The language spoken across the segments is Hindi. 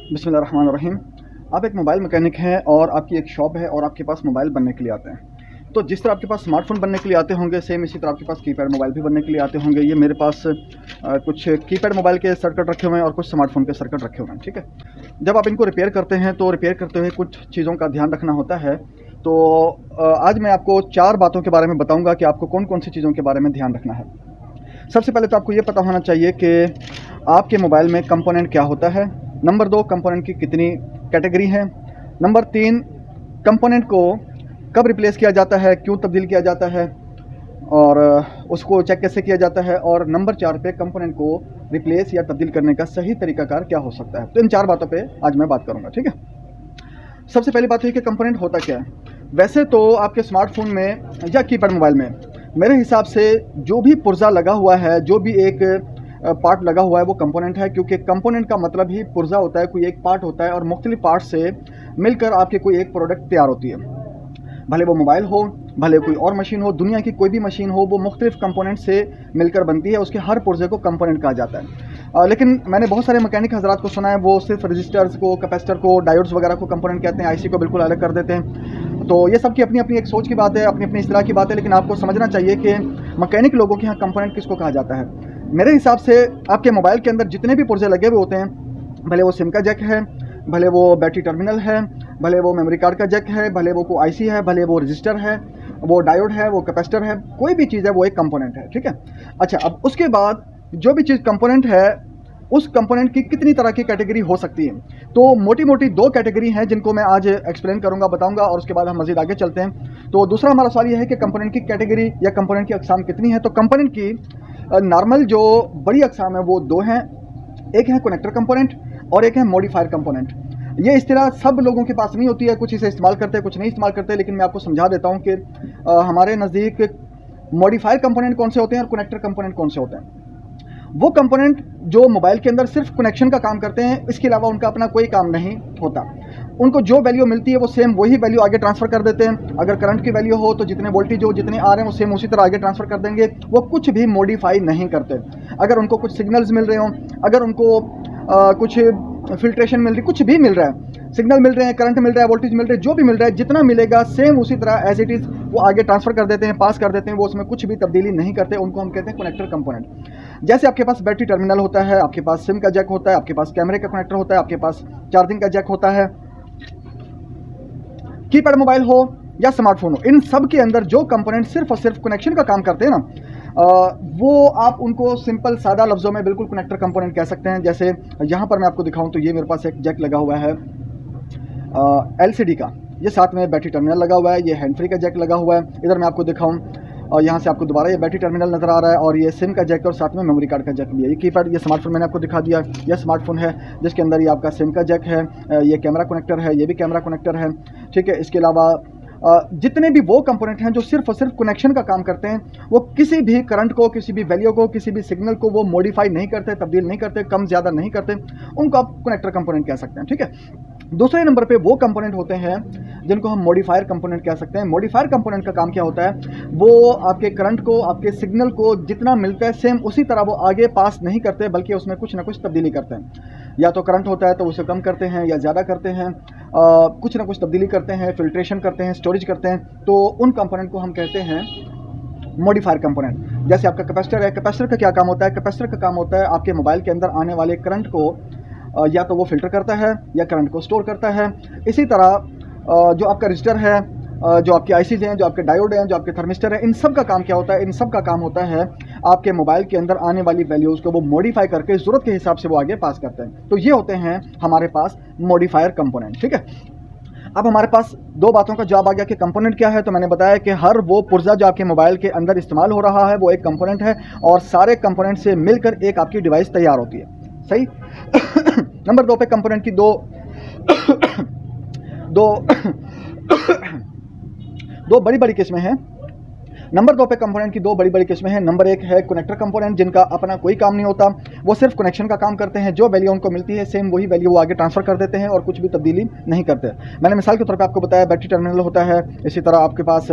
बिस्मिल्लाहिर्रहमानिर्रहीम। आप एक मोबाइल मैकेनिक हैं और आपकी एक शॉप है और आपके पास मोबाइल बनने के लिए आते हैं। तो जिस तरह आपके पास स्मार्टफ़ोन बनने के लिए आते होंगे, सेम इसी तरह आपके पास कीपैड मोबाइल भी बनने के लिए आते होंगे। ये मेरे पास कुछ कीपैड मोबाइल के सर्किट रखे हुए हैं और कुछ स्मार्टफ़ोन के सर्किट रखे हुए हैं, ठीक है। जब आप इनको रिपेयर करते हैं तो रिपेयर करते हुए कुछ चीज़ों का ध्यान रखना होता है। तो आज मैं आपको 4 बातों के बारे में बताऊँगा कि आपको कौन-कौन सी चीज़ों के बारे में ध्यान रखना है। सबसे पहले तो आपको ये पता होना चाहिए कि आपके मोबाइल में कंपोनेंट क्या होता है। नंबर 2, कंपोनेंट की कितनी कैटेगरी है। नंबर 3, कंपोनेंट को कब रिप्लेस किया जाता है, क्यों तब्दील किया जाता है और उसको चेक कैसे किया जाता है। और नंबर 4 पे कंपोनेंट को रिप्लेस या तब्दील करने का सही तरीकाकार क्या हो सकता है। तो इन 4 बातों पे आज मैं बात करूँगा, ठीक है। सबसे पहली बात है कि कंपोनेंट होता क्या है। वैसे तो आपके स्मार्टफोन में या कीपैड मोबाइल में मेरे हिसाब से जो भी पुर्जा लगा हुआ है, जो भी एक पार्ट लगा हुआ है वो कंपोनेंट है, क्योंकि कंपोनेंट का मतलब ही पुर्जा होता है, कोई एक पार्ट होता है और मुख्तलिफ पार्ट से मिलकर आपके कोई एक प्रोडक्ट तैयार होती है। भले वो मोबाइल हो, भले कोई और मशीन हो, दुनिया की कोई भी मशीन हो, वो मुख्तलिफ कंपोनेंट से मिलकर बनती है। उसके हर पुर्जे को कंपोनेंट कहा जाता है। लेकिन मैंने बहुत सारे मैकेनिक हजरात को सुना है वो सिर्फ रजिस्टर्स को, कैपेसिटर को, डायोड्स वगैरह को कंपोनेंट कहते हैं, आईसी को बिल्कुल अलग कर देते हैं। तो ये सब की अपनी अपनी एक सोच की बात है, अपनी अपनी इस्तिलाह की बात है। लेकिन आपको समझना चाहिए कि मैकेनिक लोगों के यहाँ कंपोनेंट किसको कहा जाता है। मेरे हिसाब से आपके मोबाइल के अंदर जितने भी पुर्जे लगे हुए होते हैं, भले वो सिम का जैक है, भले वो बैटरी टर्मिनल है, भले वो मेमोरी कार्ड का जैक है, भले वो कोई आईसी है, भले वो रजिस्टर है, वो डायोड है, वो कैपेसिटर है, कोई भी चीज़ है वो एक कंपोनेंट है, ठीक है। अच्छा, अब उसके बाद जो भी चीज़ कंपोनेंट है उस कंपोनेंट की कितनी तरह की कैटेगरी हो सकती है। तो मोटी मोटी 2 कैटेगरी हैं जिनको मैं आज एक्सप्लेन करूंगा, बताऊंगा और उसके बाद हम मज़ीद आगे चलते हैं। तो दूसरा हमारा सवाल यह है कि कंपोनेंट की कैटेगरी या कंपोनेंट की अकसाम कितनी है। तो कंपोनेंट की नॉर्मल जो बड़ी अकसाम है वो 2 हैं। एक है कनेक्टर कंपोनेंट और एक है मॉडिफायर कंपोनेंट। ये इस्तिलाह सब लोगों के पास नहीं होती है, कुछ इसे इस्तेमाल करते हैं, कुछ नहीं इस्तेमाल करते। लेकिन मैं आपको समझा देता हूँ कि हमारे नज़दीक मॉडिफायर कंपोनेंट कौन से होते हैं और कनेक्टर कंपोनेंट कौन से होते हैं। वो कंपोनेंट जो मोबाइल के अंदर सिर्फ कनेक्शन का काम करते हैं, इसके अलावा उनका अपना कोई काम नहीं होता। उनको जो वैल्यू मिलती है वो सेम वही वैल्यू आगे ट्रांसफ़र कर देते हैं। अगर करंट की वैल्यू हो तो जितने वोल्टेज हो, जितने आ रहे हैं वो सेम उसी तरह आगे ट्रांसफ़र कर देंगे। वो कुछ भी मॉडिफाई नहीं करते। अगर उनको कुछ सिग्नल्स मिल रहे हों, अगर उनको कुछ फिल्ट्रेशन मिल रही, कुछ भी मिल रहा है, सिग्नल मिल रहे हैं, करंट मिल रहा है, वोल्टेज मिल रहा है, जो भी मिल रहा है, जितना मिलेगा सेम उसी तरह एज इट इज़ वो आगे ट्रांसफ़र कर देते हैं, पास कर देते हैं। वो उसमें कुछ भी तब्दीली नहीं करते। उनको हम कहते हैं कनेक्टर कंपोनेंट। जैसे आपके पास बैटरी टर्मिनल होता है, आपके पास सिम का जैक होता है, आपके पास कैमरे का कनेक्टर होता है, आपके पास चार्जिंग का जैक होता है। कीपैड मोबाइल हो या स्मार्टफोन हो, इन सब के अंदर जो कंपोनेंट सिर्फ और सिर्फ कनेक्शन का काम करते हैं ना, वो आप उनको सिंपल सादा लफ्ज़ों में बिल्कुल कनेक्टर कंपोनेंट कह सकते हैं। जैसे यहाँ पर मैं आपको दिखाऊं तो ये मेरे पास एक जैक लगा हुआ है LCD का, ये साथ में बैटरी टर्मिनल लगा हुआ है, ये हैंड फ्री का जैक लगा हुआ है। इधर मैं आपको दिखाऊं और यहाँ से आपको दोबारा ये बैटरी टर्मिनल नज़र आ रहा है और ये सिम का जैक और साथ में मेमोरी कार्ड का जैक भी है। ये कीपैड, ये स्मार्टफोन मैंने आपको दिखा दिया। ये स्मार्टफोन है जिसके अंदर ये आपका सिम का जैक है, ये कैमरा कनेक्टर है, ये भी कैमरा कनेक्टर है, ठीक है। इसके अलावा जितने भी वो कंपोनेंट हैं जो सिर्फ और सिर्फ कनेक्शन का काम करते हैं, वो किसी भी करंट को, किसी भी वैल्यू को, किसी भी सिग्नल को वो मॉडिफाई नहीं करते, तब्दील नहीं करते, कम ज़्यादा नहीं करते, उनको आप कनेक्टर कंपोनेंट कह सकते हैं, ठीक है। दूसरे नंबर पे वो कंपोनेंट होते हैं जिनको हम मॉडिफायर कंपोनेंट कह सकते हैं। मॉडिफायर कंपोनेंट का काम क्या होता है, वो आपके करंट को, आपके सिग्नल को जितना मिलता है सेम उसी तरह वो आगे पास नहीं करते, बल्कि उसमें कुछ ना कुछ तब्दीली करते हैं। या तो करंट होता है तो उसे कम करते हैं या ज़्यादा करते हैं, कुछ ना कुछ तब्दीली करते हैं, फिल्ट्रेशन करते हैं, स्टोरेज करते हैं। तो उन कंपोनेंट को हम कहते हैं मॉडिफायर कंपोनेंट। जैसे आपका कैपेसिटर है, कैपेसिटर का क्या काम होता है, कैपेसिटर का काम होता है आपके मोबाइल के अंदर आने वाले करंट को या तो वो फिल्टर करता है या करंट को स्टोर करता है। इसी तरह जो आपका रजिस्टर है, जो आपके आईसीज हैं, जो आपके डायोड हैं, जो आपके थर्मिस्टर हैं, इन सब का काम क्या होता है, इन सब का काम होता है आपके मोबाइल के अंदर आने वाली वैल्यूज़ को वो मॉडिफाई करके ज़रूरत के हिसाब से वो आगे पास करते हैं। तो ये होते हैं हमारे पास मॉडिफायर कंपोनेंट, ठीक है। अब हमारे पास 2 बातों का जवाब आ गया कि कंपोनेंट क्या है। तो मैंने बताया कि हर वो पुर्जा जो आपके मोबाइल के अंदर इस्तेमाल हो रहा है वो एक कंपोनेंट है और सारे कंपोनेंट से मिलकर एक आपकी डिवाइस तैयार होती है, सही। नंबर 2 पे कंपोनेंट की दो बड़ी बड़ी किस्में हैं। नंबर 2 पे कंपोनेंट की 2 बड़ी बड़ी किस्में हैं। नंबर 1 है कनेक्टर कंपोनेंट, जिनका अपना कोई काम नहीं होता, वो सिर्फ कनेक्शन का काम करते हैं। जो वैल्यू उनको मिलती है सेम वही वैल्यू वो आगे ट्रांसफ़र कर देते हैं और कुछ भी तब्दीली नहीं करते। मैंने मिसाल के तौर पे आपको बताया बैटरी टर्मिनल होता है, इसी तरह आपके पास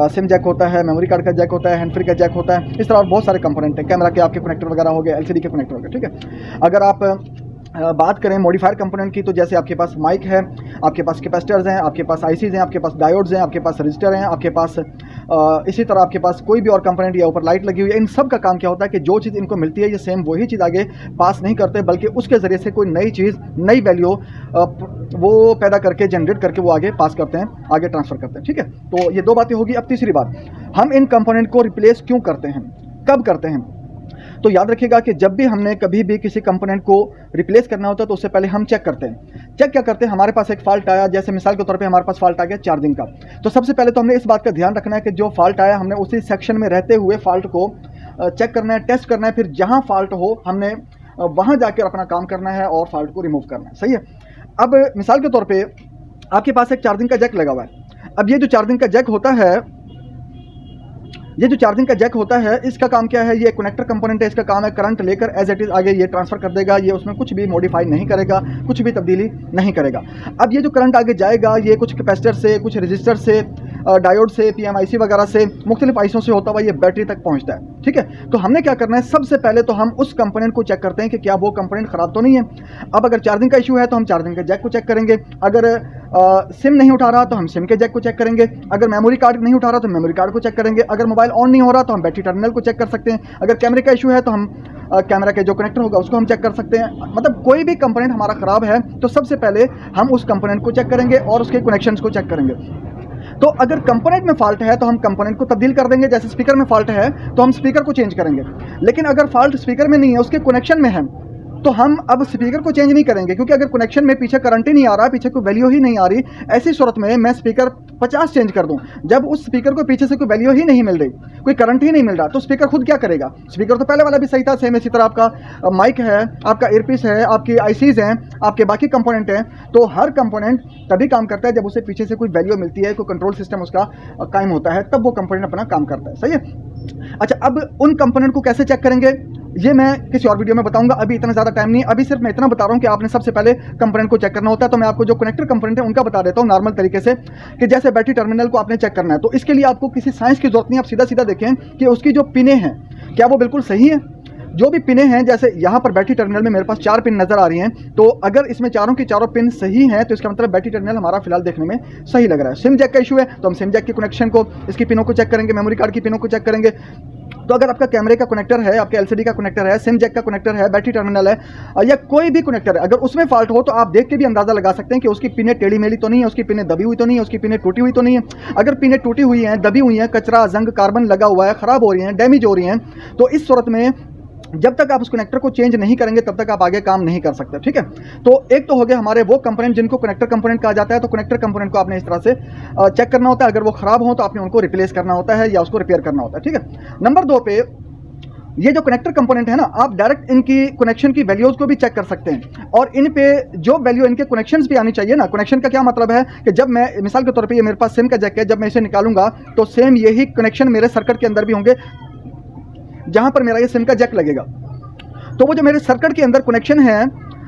सिम जैक होता है, मेमोरी कार्ड का जैक होता है, हैंड फ्री का जैक होता है। इस तरह बहुत सारे कंपोनेंट हैं, कैमरा के आपके कनेक्टर वगैरह हो गए, LCD के कनेक्टर हो गए, ठीक है। अगर आप बात करें मॉडिफायर कंपोनेंट की, तो जैसे आपके पास माइक है, आपके पास कैपेसिटर्स हैं, आपके पास आईसीज हैं, आपके पास डायोड्स हैं, आपके पास रजिस्टर हैं, आपके पास इसी तरह आपके पास कोई भी और कंपोनेंट या ऊपर लाइट लगी हुई है। इन सब का काम क्या होता है कि जो चीज़ इनको मिलती है ये सेम वही चीज़ आगे पास नहीं करते, बल्कि उसके ज़रिए से कोई नई चीज़, नई वैल्यू वो पैदा करके, जनरेट करके वो आगे पास करते हैं, आगे ट्रांसफ़र करते हैं। ठीक है, तो ये दो बातें होगी। अब तीसरी बात, हम इन कंपोनेंट को रिप्लेस क्यों करते हैं, कब करते हैं? तो याद रखिएगा कि जब भी हमने कभी भी किसी कंपोनेंट को रिप्लेस करना होता है तो उससे पहले हम चेक करते हैं। चेक क्या करते हैं, हमारे पास एक फॉल्ट आया, जैसे मिसाल के तौर पे हमारे पास फॉल्ट आ गया चार्जिंग का, तो सबसे पहले तो हमने इस बात का ध्यान रखना है कि जो फॉल्ट आया हमने उसी सेक्शन में रहते हुए फॉल्ट को चेक करना है, टेस्ट करना है, फिर जहाँ फॉल्ट हो हमने वहाँ जाकर अपना काम करना है और फॉल्ट को रिमूव करना है। सही है। अब मिसाल के तौर पर आपके पास एक चार्जिंग का जैक लगा हुआ है। अब ये जो चार्जिंग का जैक होता है, ये जो चार्जिंग का जैक होता है, इसका काम क्या है, ये कनेक्टर कंपोनेंट है, इसका काम है करंट लेकर एज इट इज़ आगे ये ट्रांसफ़र कर देगा, ये उसमें कुछ भी मॉडिफाई नहीं करेगा, कुछ भी तब्दीली नहीं करेगा। अब ये जो करंट आगे जाएगा ये कुछ कैपेसिटर से, कुछ रजिस्टर से, डायोड से, पीएमआईसी वगैरह से, मुख्तलिफ आईसों से होता हुआ ये बैटरी तक पहुंचता है। ठीक है, तो हमने क्या करना है, सबसे पहले तो हम उस कंपोनेंट को चेक करते हैं कि क्या वो कंपोनेंट ख़राब तो नहीं है। अब अगर चार्जिंग का इशू है तो हम चार्जिंग के जैक को चेक करेंगे, अगर सिम नहीं उठा रहा तो हम सिम के जैक को चेक करेंगे, अगर मेमोरी कार्ड नहीं उठा रहा तो मेमोरी कार्ड को चेक करेंगे, अगर मोबाइल ऑन नहीं हो रहा तो हम बैटरी टर्मिनल को चेक कर सकते हैं, अगर कैमरे का इशू है तो हम कैमरा के जो कनेक्टर होगा उसको हम चेक कर सकते हैं। मतलब कोई भी कंपोनेंट हमारा ख़राब है तो सबसे पहले हम उस कंपोनेंट को चेक करेंगे और उसके कनेक्शंस को चेक करेंगे। तो अगर कंपोनेंट में फॉल्ट है तो हम कंपोनेंट को तब्दील कर देंगे, जैसे स्पीकर में फॉल्ट है तो हम स्पीकर को चेंज करेंगे। लेकिन अगर फॉल्ट स्पीकर में नहीं है, उसके कनेक्शन में है, तो हम अब स्पीकर को चेंज नहीं करेंगे, क्योंकि अगर कनेक्शन में पीछे करंट ही नहीं आ रहा, पीछे कोई वैल्यू ही नहीं आ रही, ऐसी सूरत में मैं स्पीकर 50 चेंज कर दूं, जब उस स्पीकर को पीछे से कोई वैल्यू ही नहीं मिल रही, कोई करंट ही नहीं मिल रहा, तो स्पीकर खुद क्या करेगा? स्पीकर तो पहले वाला भी सही था, सेम इसी तरह आपका माइक है, आपका ईयरपीस है, आपकी आईसीज हैं, आपके बाकी कंपोनेंट हैं। तो हर कंपोनेंट तभी काम करता है जब उसे पीछे से कोई वैल्यू मिलती है, कोई कंट्रोल सिस्टम उसका कायम होता है, तब वो कंपोनेंट अपना काम करता है। सही है। अच्छा, अब उन कंपोनेंट को कैसे चेक करेंगे ये मैं किसी और वीडियो में बताऊंगा, अभी इतना ज़्यादा टाइम नहीं, अभी सिर्फ मैं इतना बता रहा हूं कि आपने सबसे पहले कंपोनेंट को चेक करना होता है। तो मैं आपको जो कनेक्टर कंपोनेंट है उनका बता देता हूं नॉर्मल तरीके से, कि जैसे बैटरी टर्मिनल को आपने चेक करना है तो इसके लिए आपको किसी साइंस की जरूरत नहीं, आप सीधा सीधा देखें कि उसकी जो पिनें हैं क्या वो बिल्कुल सही है। जो भी पिनें हैं, जैसे यहाँ पर बैटरी टर्मिनल में मेरे पास 4 पिन नज़र आ रही हैं, तो अगर इसमें चारों की चारों पिन सही हैं तो इसका मतलब बैटरी टर्मिनल हमारा फिलहाल देखने में सही लग रहा है। सिम जैक का इशू है तो हम सिम जैक के कनेक्शन को, इसकी पिनों को चेक करेंगे, मेमोरी कार्ड की पिनों को चेक करेंगे। तो अगर आपका कैमरे का कनेक्टर है, आपके एलसीडी का कनेक्टर है, सिम जैक का कनेक्टर है, बैटरी टर्मिनल है, या कोई भी कनेक्टर है, अगर उसमें फॉल्ट हो तो आप देख के भी अंदाजा लगा सकते हैं कि उसकी पिनें टेढ़ी मेढ़ी तो नहीं है, उसकी पिनें दबी हुई तो नहीं है, उसकी पिनें टूटी हुई तो नहीं है। अगर पिनें टूटी हुई हैं, दबी हुई हैं, कचरा, जंग, कार्बन लगा हुआ है, ख़राब हो रही हैं, डैमेज हो रही हैं, तो इस सूरत में जब तक आप उस कनेक्टर को चेंज नहीं करेंगे तब तक आप आगे काम नहीं कर सकते। ठीक है, तो एक तो हो गया हमारे वो कंपोनेंट जिनको कनेक्टर कंपोनेंट कहा जाता है, तो कनेक्टर कंपोनेंट को आपने इस तरह से चेक करना होता है, अगर वो ख़राब हो तो आपने उनको रिप्लेस करना होता है या उसको रिपेयर करना होता है। ठीक है, नंबर 2 पे ये जो कनेक्टर कंपोनेंट है ना, आप डायरेक्ट इनकी कनेक्शन की वैल्यूज़ को भी चेक कर सकते हैं, और इन पे जो वैल्यू इनके कनेक्शंस भी आनी चाहिए ना। कनेक्शन का क्या मतलब है कि जब मैं मिसाल के तौर पे ये मेरे पास सिम का जैक है, जब मैं इसे निकालूंगा तो सेम यही कनेक्शन मेरे सर्किट के अंदर भी होंगे जहां पर मेरा ये सिम का जैक लगेगा। तो वो जो मेरे सर्किट के अंदर कनेक्शन है,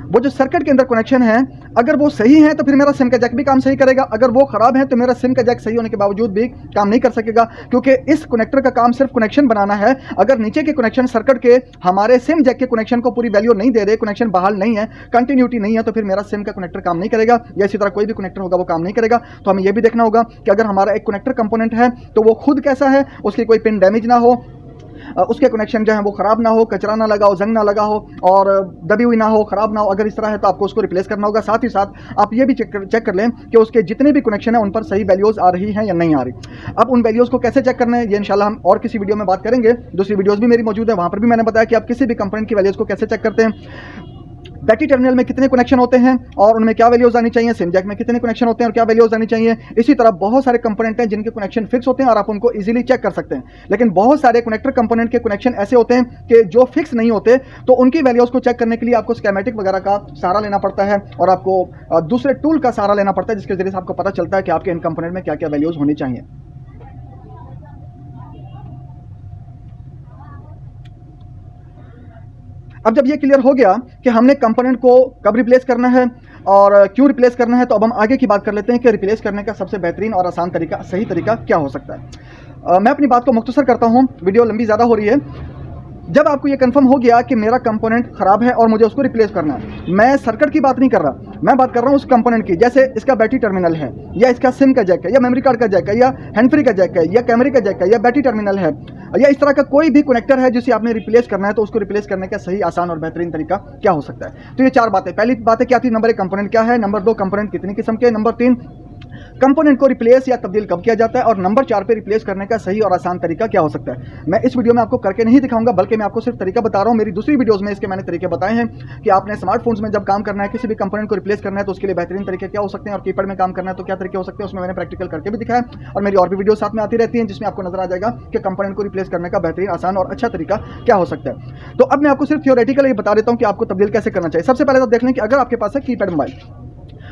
वो जो सर्किट के अंदर कनेक्शन है, अगर वो सही है तो फिर मेरा सिम का जैक भी काम सही करेगा, अगर वो ख़राब है तो मेरा सिम का जैक सही होने के बावजूद भी काम नहीं कर सकेगा, क्योंकि इस कनेक्टर का काम सिर्फ कनेक्शन बनाना है। अगर नीचे के कनेक्शन सर्किट के हमारे सिम जैक के कनेक्शन को पूरी वैल्यू नहीं दे रहे, कनेक्शन बहाल नहीं है, कंटिन्यूटी नहीं है, तो फिर मेरा सिम का कनेक्टर काम नहीं करेगा, या इसी तरह कोई भी कनेक्टर होगा वो काम नहीं करेगा। तो हमें यह भी देखना होगा कि अगर हमारा एक कनेक्टर कंपोनेंट है तो वो खुद कैसा है, उसकी कोई पिन डैमेज ना हो, उसके कनेक्शन जो है वो ख़राब ना हो, कचरा ना लगा हो, जंग ना लगा हो, और दबी हुई ना हो, ख़राब ना हो। अगर इस तरह है तो आपको उसको रिप्लेस करना होगा। साथ ही साथ आप ये भी चेक कर लें कि उसके जितने भी कनेक्शन है उन पर सही वैल्यूज़ आ रही हैं या नहीं आ रही। अब उन वैल्यूज़ को कैसे चेक करना है ये इंशाल्लाह हम और किसी वीडियो में बात करेंगे, दूसरी वीडियोज़ भी मेरी मौजूद है, वहाँ पर भी मैंने बताया कि आप किसी भी कंपोनेंट की वैल्यूज़ को कैसे चेक करते हैं, बैटरी टर्मिनल में कितने कनेक्शन होते हैं और उनमें क्या वैल्यूज आनी चाहिए, सिम जैक में कितने कनेक्शन होते हैं और क्या वैल्यूज आनी चाहिए। इसी तरह बहुत सारे कंपोनेंट हैं जिनके कनेक्शन फिक्स होते हैं और आप उनको इजीली चेक कर सकते हैं, लेकिन बहुत सारे कनेक्टर कंपोनेंट के कनेक्शन ऐसे होते हैं कि जो फिक्स नहीं होते, तो उनकी वैल्यूज को चेक करने के लिए आपको स्कीमेटिक वगैरह का सहारा लेना पड़ता है और आपको दूसरे टूल का सहारा लेना पड़ता है, जिसके जरिए से आपको पता चलता है कि आपके इन कंपोनेंट में क्या क्या वैल्यूज होनी चाहिए। अब जब ये क्लियर हो गया कि हमने कंपोनेंट को कब रिप्लेस करना है और क्यों रिप्लेस करना है, तो अब हम आगे की बात कर लेते हैं कि रिप्लेस करने का सबसे बेहतरीन और आसान तरीका, सही तरीका क्या हो सकता है। मैं अपनी बात को मुख्तसर करता हूँ, वीडियो लंबी ज़्यादा हो रही है। जब आपको ये कंफर्म हो गया कि मेरा कंपोनेंट ख़राब है और मुझे उसको रिप्लेस करना है, मैं सर्किट की बात नहीं कर रहा, मैं बात कर रहा हूँ उस कंपोनेंट की। जैसे इसका बैटरी टर्मिनल है, या इसका सिम का जैक है, या मेमोरी कार्ड का जैक है, या हैंड फ्री का जैक है, या कैमरे का जैक है, या बैटरी टर्मिनल है, या इस तरह का कोई भी कनेक्टर है जिसे आपने रिप्लेस करना है, तो उसको रिप्लेस करने का सही, आसान और बेहतरीन तरीका क्या हो सकता है। तो ये 4 बातें। पहली बातें क्या थी? नंबर 1 कंपोनेंट क्या है, नंबर 2 कंपोनेंट कितनी किस्म के, नंबर 3 कंपोनेंट को रिप्लेस या तब्दील कब किया जाता है, और नंबर 4 पे रिप्लेस करने का सही और आसान तरीका क्या हो सकता है। मैं इस वीडियो में आपको करके नहीं दिखाऊंगा, बल्कि मैं आपको सिर्फ तरीका बता रहा हूं। मेरी दूसरी वीडियोस में इसके मैंने तरीके बताए हैं कि आपने स्मार्टफोन्स में जब काम करना है, किसी भी कंपोनेंट को रिप्लेस करना है, तो उसके लिए बेहतरीन तरीके क्या हो सकते हैं, और कीपैड में काम करना है तो क्या तरीके हो सकते हैं, उसमें मैंने प्रैक्टिकल करके भी दिखाया। और मेरी और भी वीडियो साथ में आती रहती हैं जिसमें आपको नजर आ जाएगा कि कंपोनेंट को रिप्लेस करने का बेहतरीन, आसान और अच्छा तरीका क्या हो सकता है। तो अब मैं आपको सिर्फ थियोरेटिकली बता देता हूं कि आपको तब्दील कैसे करना चाहिए। सबसे पहले तो देख लें कि अगर आपके पास है कीपैड मोबाइल,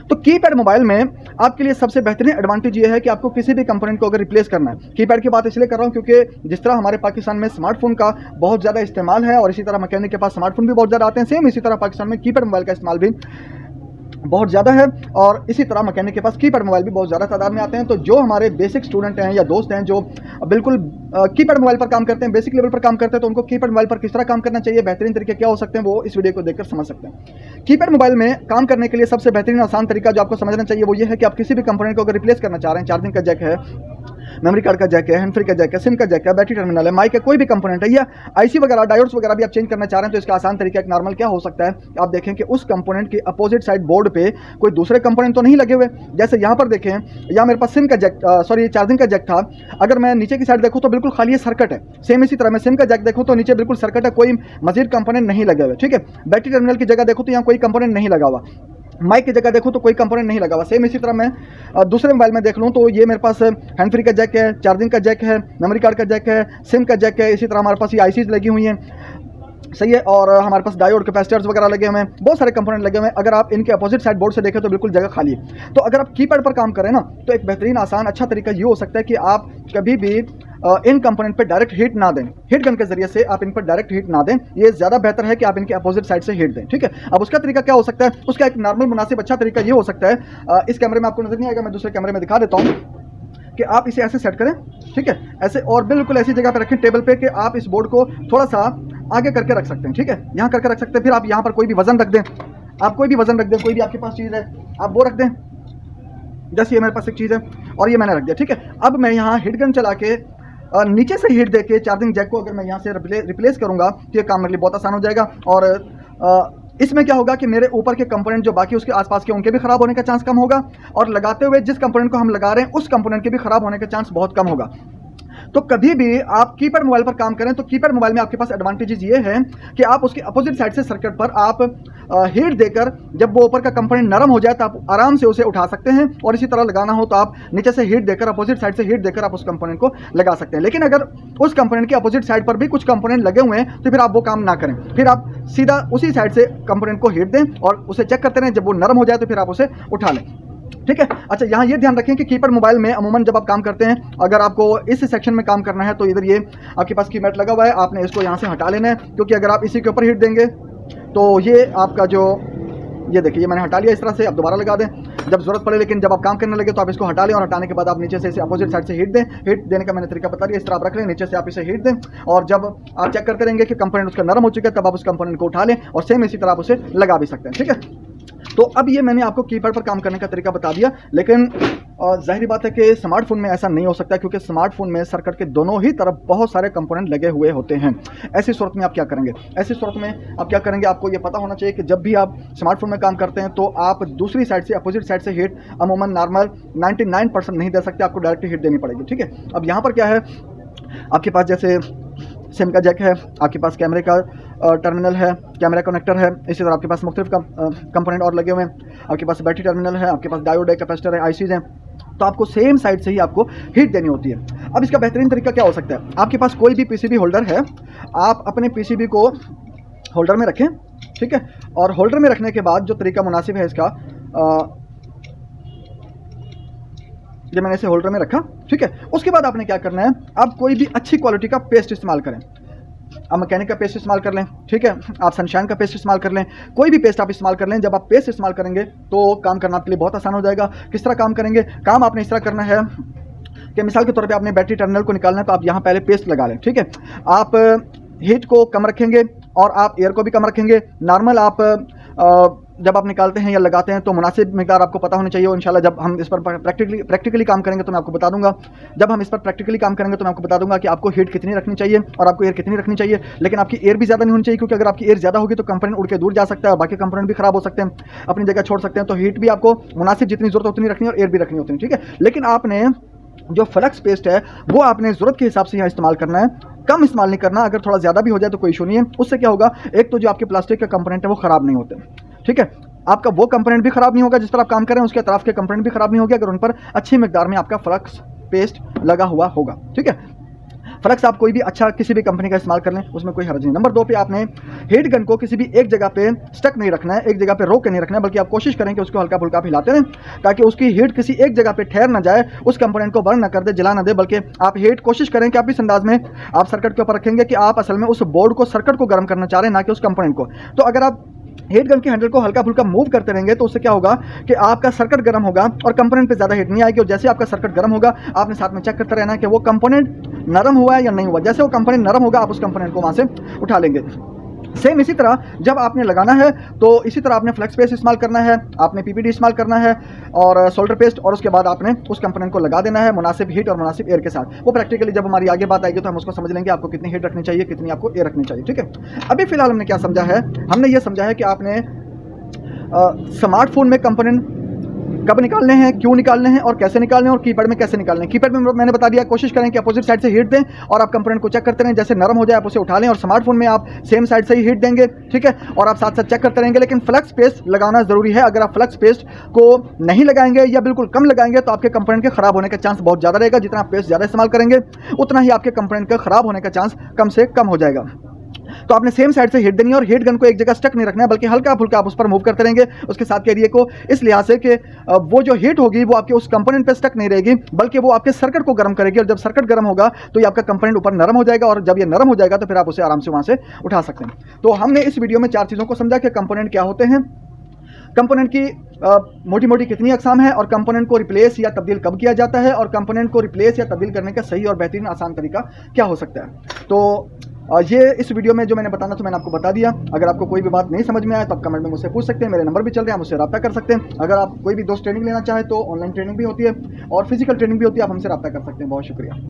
तो कीपैड मोबाइल में आपके लिए सबसे बेहतरीन एडवांटेज ये है कि आपको किसी भी कंपोनेंट को अगर रिप्लेस करना है, कीपैड की बात इसलिए कर रहा हूं क्योंकि जिस तरह हमारे पाकिस्तान में स्मार्टफोन का बहुत ज़्यादा इस्तेमाल है, और इसी तरह मैकेनिक के पास स्मार्टफोन भी बहुत ज़्यादा आते हैं, सेम इसी तरह पाकिस्तान में कीपैड मोबाइल का इस्तेमाल भी बहुत ज़्यादा है, और इसी तरह मैकेनिक के पास कीपैड मोबाइल भी बहुत ज़्यादा तादाद में आते हैं। तो जो हमारे बेसिक स्टूडेंट हैं या दोस्त हैं जो बिल्कुल कीपैड मोबाइल पर काम करते हैं, बेसिक लेवल पर काम करते हैं, तो उनको कीपैड मोबाइल पर किस तरह काम करना चाहिए, बेहतरीन तरीके क्या हो सकते हैं, वो इस वीडियो को देखकर समझ सकते हैं। कीपैड मोबाइल में काम करने के लिए सबसे बेहतरीन आसान तरीका जो आपको समझना चाहिए वो ये है कि आप किसी भी कंपोनेंट को अगर रिप्लेस करना चाह रहे हैं, चार्जिंग का जैक है, मेमोरी कार्ड का जैक है, हैंड फ्री का जैक है, सिम का जैक है, बैटरी टर्मिनल है, माइक है, कोई भी कंपोनेंट है, या आईसी वगैरह, डायोड्स वगैरह भी आप चेंज करना चाह रहे हैं, तो इसका आसान तरीका एक नॉर्मल क्या हो सकता है, आप देखें कि उस कंपोनेंट के अपोजिट साइड बोर्ड पे कोई दूसरे कंपोनेंट तो नहीं लगे हुए। जैसे यहाँ पर देखें, यहाँ मेरे पास सिम का जैक, सॉरी चार्जिंग का जैक था, अगर मैं नीचे की साइड देखूँ तो बिल्कुल खाली सर्किट है। सेम इसी तरह मैं सिम का जैक देखूँ तो नीचे बिल्कुल सर्किट है, कोई मजीद कंपोनेंट नहीं लगे हुए, ठीक है। बैटरी टर्मिनल की जगह देखूँ तो यहाँ कोई कंपोनेंट नहीं लगा हुआ, माइक की जगह देखूँ तो कोई कंपोनेंट नहीं लगा हुआ। सेम इसी तरह मैं दूसरे मोबाइल में देख लूँ तो ये मेरे पास हैंड फ्री का जैक है, चार्जिंग का जैक है, मेमोरी कार्ड का जैक है, सिम का जैक है, इसी तरह हमारे पास ये आईसीज लगी हुई हैं, सही है, और हमारे पास डायोड कैपेसिटर्स वगैरह लगे हुए हैं, बहुत सारे कंपोनेंट लगे हुए हैं। अगर आप इनके अपोजिट साइड बोर्ड से देखें तो बिल्कुल जगह खाली है। तो अगर आप कीपैड पर काम करें ना, तो एक बेहतरीन आसान अच्छा तरीका ये हो सकता है कि आप कभी भी इन कंपोनेंट पे डायरेक्ट हीट ना दें, हीट गन के जरिए से आप इन पर डायरेक्ट हीट ना दें, ये ज़्यादा बेहतर है कि आप इनके अपोजिट साइड से हीट दें, ठीक है। अब उसका तरीका क्या हो सकता है, उसका एक नॉर्मल मुनासिब अच्छा तरीका ये हो सकता है, इस कैमरे में आपको नजर नहीं आएगा, मैं दूसरे कैमरे में दिखा देता हूँ कि आप इसे ऐसे सेट करें, ठीक है, ऐसे, और बिल्कुल ऐसी जगह पर रखें टेबल पे कि आप इस बोर्ड को थोड़ा सा आगे करके रख सकते हैं, ठीक है, यहाँ करके रख सकते हैं। फिर आप यहाँ पर कोई भी वजन रख दें, आप कोई भी वजन रख दें, कोई भी आपके पास चीज़ है आप वो रख दें, जैसे ये मेरे पास एक चीज़ है और ये मैंने रख दिया, ठीक है। अब मैं यहाँ हीट गन चला के नीचे से हीट देके चार्जिंग जैक को अगर मैं यहाँ से रिप्लेस करूँगा तो ये काम मेरे लिए बहुत आसान हो जाएगा। और इसमें क्या होगा कि मेरे ऊपर के कंपोनेंट जो बाकी उसके आसपास के उनके भी ख़राब होने का चांस कम होगा, और लगाते हुए जिस कंपोनेंट को हम लगा रहे हैं उस कंपोनेंट के भी ख़राब होने का चांस बहुत कम होगा। तो कभी भी आप कीपैड मोबाइल पर काम करें तो कीपैड मोबाइल में आपके पास एडवांटेजेस ये हैं कि आप उसके अपोजिट साइड से सर्किट पर आप हीट देकर जब वो ऊपर का कंपोनेंट नरम हो जाए तो आप आराम से उसे उठा सकते हैं, और इसी तरह लगाना हो तो आप नीचे से हीट देकर, अपोजिट साइड से हीट देकर आप उस कंपोनेंट को लगा सकते हैं। लेकिन अगर उस कंपोनेंट के अपोजिट साइड पर भी कुछ कंपोनेंट लगे हुए हैं तो फिर आप वो काम ना करें, फिर आप सीधा उसी साइड से कंपोनेंट को हीट दें और उसे चेक करते रहें, जब वो नरम हो जाए तो फिर आप उसे उठा लें, ठीक है। अच्छा, यहाँ ये ध्यान रखें कि कीपैड मोबाइल में अमूमन जब आप काम करते हैं, अगर आपको इस सेक्शन में काम करना है तो इधर ये आपके पास कीमैट लगा हुआ है, आपने इसको यहाँ से हटा लेना है, क्योंकि अगर आप इसी के ऊपर हीट देंगे तो ये आपका जो, ये देखिए, ये मैंने हटा लिया इस तरह से, आप दोबारा लगा दें जब ज़रूरत पड़े, लेकिन जब आप काम करने लगे तो आप इसको हटा लें, और हटाने के बाद आप नीचे से इसे अपोजिट साइड से हीट दें। हीट देने का मैंने तरीका बता दिया, इस तरह आप रख लें, नीचे से आप इसे हीट दें, और जब आप चेक करते रहेंगे कि कंपोनेंट उसका नरम हो चुका है तब आप उस कंपोनेंट को उठा लें, और सेम इसी तरह आप उसे लगा भी सकते हैं, ठीक है। तो अब ये मैंने आपको कीपैड पर काम करने का तरीका बता दिया, लेकिन जाहिर बात है कि स्मार्टफोन में ऐसा नहीं हो सकता, क्योंकि स्मार्टफोन में सर्किट के दोनों ही तरफ बहुत सारे कंपोनेंट लगे हुए होते हैं। ऐसी सूरत में आप क्या करेंगे, ऐसी सूरत में आप क्या करेंगे, आपको ये पता होना चाहिए कि जब भी आप स्मार्टफोन में काम करते हैं तो आप दूसरी साइड से, अपोजिट साइड से हीट अमूमन नॉर्मल 99% नहीं दे सकते, आपको डायरेक्ट हीट देनी पड़ेगी, ठीक है। अब यहाँ पर क्या है, आपके पास जैसे सिम का जैक है, आपके पास कैमरे का टर्मिनल है, कैमरा कनेक्टर है, इसी तरह आपके पास मुख्तलिफ कंपोनेंट और लगे हुए हैं, आपके पास बैटरी टर्मिनल है, आपके पास डायोड है, कैपेसिटर है, आईसीज हैं, तो आपको सेम साइड से ही आपको हीट देनी होती है। अब इसका बेहतरीन तरीका क्या हो सकता है, आपके पास कोई भी पीसीबी होल्डर है, आप अपने पीसीबी को होल्डर में रखें, ठीक है, और होल्डर में रखने के बाद जो तरीका मुनासिब है इसका, ये मैंने इसे होल्डर में रखा, ठीक है। उसके बाद आपने क्या करना है, आप कोई भी अच्छी क्वालिटी का पेस्ट इस्तेमाल करें, आप मैकेनिक का पेस्ट इस्तेमाल कर लें, ठीक है, आप सनशाइन का पेस्ट इस्तेमाल कर लें, कोई भी पेस्ट आप इस्तेमाल कर लें। जब आप पेस्ट इस्तेमाल करेंगे तो काम करना आपके लिए बहुत आसान हो जाएगा। किस तरह काम करेंगे, काम आपने इस तरह करना है कि मिसाल के तौर पे आपने बैटरी टर्मिनल को निकालना है तो आप यहाँ पहले पेस्ट लगा लें, ठीक है। आप हीट को कम रखेंगे और आप एयर को भी कम रखेंगे। नॉर्मल आप जब आप निकालते हैं या लगाते हैं तो मुनासिब मिकदार आपको पता होनी चाहिए। और इंशाल्लाह जब हम इस पर प्रैक्टिकली काम करेंगे तो मैं आपको बता दूंगा। जब हम इस पर प्रैक्टिकली काम करेंगे तो मैं आपको बता दूंगा कि आपको हीट कितनी रखनी चाहिए और आपको एयर कितनी रखनी चाहिए। लेकिन आपकी एयर भी ज़्यादा नहीं होनी चाहिए, क्योंकि अगर आपकी एयर ज़्यादा होगी तो कंपोनेंट उड़ के दूर जा सकता है और बाकी कंपोनेंट भी खराब हो सकते हैं, अपनी जगह छोड़ सकते हैं। तो हीट भी आपको मुनासिब जितनी जरूरत उतनी रखनी है और एयर भी रखनी होती है, ठीक है। लेकिन आपने जो फ्लक्स पेस्ट है वो आपने ज़रूरत के हिसाब से यहाँ इस्तेमाल करना है, कम इस्तेमाल नहीं करना। अगर थोड़ा ज़्यादा भी हो जाए तो कोई इशू नहीं है। उससे क्या होगा, एक तो जो आपके प्लास्टिक के कंपोनेंट है वो ख़राब नहीं होते, ठीक है। आपका वो कंपोनेंट भी ख़राब नहीं होगा जिस पर आप काम करें, उसके अतराफ के कंपोनेंट भी ख़राब नहीं होंगे अगर उन पर अच्छी मिकदार में आपका फ्लक्स पेस्ट लगा हुआ होगा, ठीक है। फ्लक्स आप कोई भी अच्छा किसी भी कंपनी का इस्तेमाल कर लें, उसमें कोई हर्ज नहीं। नंबर 2 पे आपने हीट गन को किसी भी एक जगह पे स्टक नहीं रखना है, एक जगह पे रोक के नहीं रखना है, बल्कि आप कोशिश करें कि उसको हल्का फुल्का आप हिलाते रहें ताकि उसकी हीट किसी एक जगह पे ठहर ना जाए, उस कंपोनेंट को बर्न ना कर दे, जला ना दे। बल्कि आप हीट कोशिश करें कि आप इस अंदाज में आप सर्किट के ऊपर रखेंगे कि आप असल में उस बोर्ड को, सर्किट को गर्म करना चाह रहे हैं, ना कि उस कंपोनेंट को। तो अगर आप हीट गन के हैंडल को हल्का फुल्का मूव करते रहेंगे तो उससे क्या होगा कि आपका सर्किट गर्म होगा और कंपोनेंट पे ज़्यादा हीट नहीं आएगी। और जैसे आपका सर्किट गर्म होगा आपने साथ में चेक करते रहना कि वो कंपोनेंट नरम हुआ है या नहीं हुआ। जैसे वो कंपोनेंट नरम होगा आप उस कंपोनेंट को वहाँ से उठा लेंगे। सेम इसी तरह जब आपने लगाना है तो इसी तरह आपने फ्लेक्स पेस्ट इस्तेमाल करना है, आपने पीपीडी इस्तेमाल करना है और सोल्डर पेस्ट, और उसके बाद आपने उस कंपोनेंट को लगा देना है मुनासिब हीट और मुनासिब एयर के साथ। वो प्रैक्टिकली जब हमारी आगे बात आएगी तो हम उसको समझ लेंगे आपको कितनी हीट रखनी चाहिए, कितनी आपको एयर रखनी चाहिए, ठीक है। अभी फिलहाल हमने क्या समझा है, हमने ये समझा है कि आपने स्मार्टफोन में कंपोनेंट कब निकालने हैं, क्यों निकालने हैं और कैसे निकालने हैं, और कीपैड में कैसे निकालने हैं। कीपैड में मैंने बता दिया, कोशिश करें कि अपोजिट साइड से हीट दें और आप कंपोनेंट को चेक करते रहें, जैसे नरम हो जाए आप उसे उठा लें। और स्मार्टफोन में आप सेम साइड से ही हीट देंगे, ठीक है, और आप साथ साथ चेक करते रहेंगे। लेकिन फ्लक्स पेस्ट लगाना ज़रूरी है। अगर आप फ्लक्स पेस्ट को नहीं लगाएंगे या बिल्कुल कम लगाएंगे तो आपके कंपोनेंट के खराब होने का चांस बहुत ज़्यादा रहेगा। जितना आप पेस्ट ज़्यादा इस्तेमाल करेंगे उतना ही आपके कंपोनेंट का खराब होने का चांस कम से कम हो जाएगा। तो आपने सेम साइड से हीट देनी है और हीट गन को एक जगह स्टक नहीं रखना है, बल्कि हल्का फुल्का आप उस पर मूव करते रहेंगे उसके साथ के एरिया को, इस लिहाज से कि वो जो हीट होगी वो आपके उस कंपोनेंट पे स्टक नहीं रहेगी, बल्कि वो आपके सर्किट को गर्म करेगी। और जब सर्किट गर्म होगा तो ये आपका कंपोनेंट ऊपर नरम हो जाएगा, और जब ये नरम हो जाएगा तो फिर आप उसे आराम से वहां से उठा सकते हैं। तो हमने इस वीडियो में 4 चीज़ों को समझा कि कंपोनेंट क्या होते हैं, कंपोनेंट की मोटी मोटी कितनी अकसाम है, और कंपोनेंट को रिप्लेस या तब्दील कब किया जाता है, और कंपोनेंट को रिप्लेस या तब्दील करने का सही और बेहतरीन आसान तरीका क्या हो सकता है। तो ये इस वीडियो में जो मैंने बताना था मैंने आपको बता दिया। अगर आपको कोई भी बात नहीं समझ में आए तो आप कमेंट में मुझसे पूछ सकते हैं, मेरे नंबर भी चल रहे हैं, आप मुझसे रब्ता कर सकते हैं। अगर आप कोई भी दोस्त ट्रेनिंग लेना चाहे तो ऑनलाइन ट्रेनिंग भी होती है और फिजिकल ट्रेनिंग भी होती है, आप हमसे रब्ता कर सकते हैं। बहुत शुक्रिया।